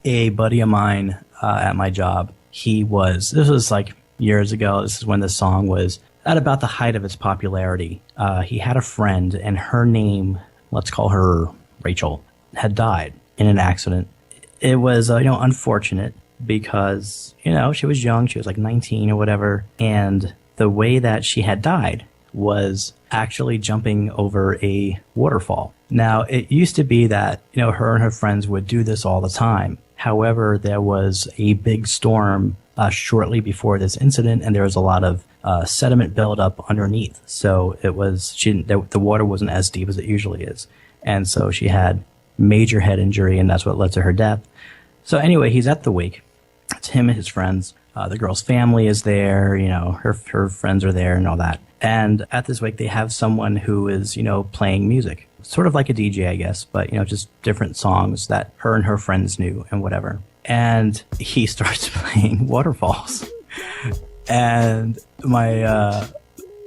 A buddy of mine at my job, this was like years ago. This is when the song was at about the height of its popularity. He had a friend, and her name, let's call her Rachel, had died in an accident. It was, unfortunate because, she was young. She was like 19 or whatever. And the way that she had died was actually jumping over a waterfall. Now, it used to be that, her and her friends would do this all the time. However, there was a big storm shortly before this incident, and there was a lot of sediment buildup underneath. So the water wasn't as deep as it usually is. And so she had major head injury, and that's what led to her death. So anyway, he's at the wake. It's him and his friends. The girl's family is there, her friends are there and all that. And at this wake, they have someone who is, playing music. Sort of like a DJ, I guess, but, just different songs that her and her friends knew and whatever. And he starts playing Waterfalls. And my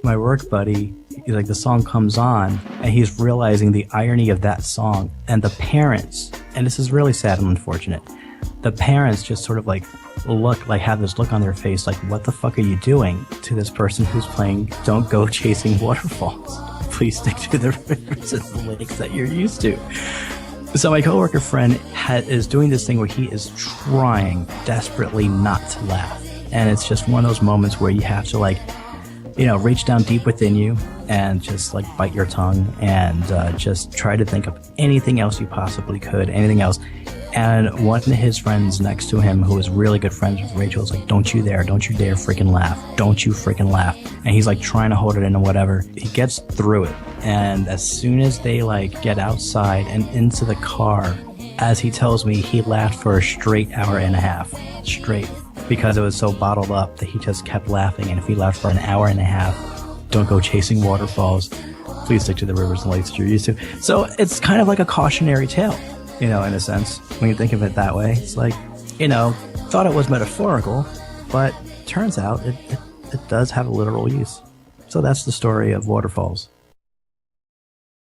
work buddy, he's like, the song comes on, and he's realizing the irony of that song. And the parents, and this is really sad and unfortunate, the parents just sort of like have this look on their face like, what the fuck are you doing to this person who's playing Don't Go Chasing Waterfalls? Please stick to the rivers and the lakes that you're used to. So my coworker friend is doing this thing where he is trying desperately not to laugh. And it's just one of those moments where you have to reach down deep within you and just bite your tongue and just try to think of anything else you possibly could, anything else. And one of his friends next to him, who was really good friends with Rachel, is like, don't you dare freaking laugh. Don't you freaking laugh. And he's trying to hold it in or whatever. He gets through it. And as soon as they get outside and into the car, as he tells me, he laughed for a straight hour and a half. Straight. Because it was so bottled up that he just kept laughing. And if he laughed for an hour and a half, don't go chasing waterfalls. Please stick to the rivers and lakes that you're used to. So it's kind of like a cautionary tale, in a sense, when you think of it that way. It's thought it was metaphorical, but turns out it does have a literal use. So that's the story of Waterfalls.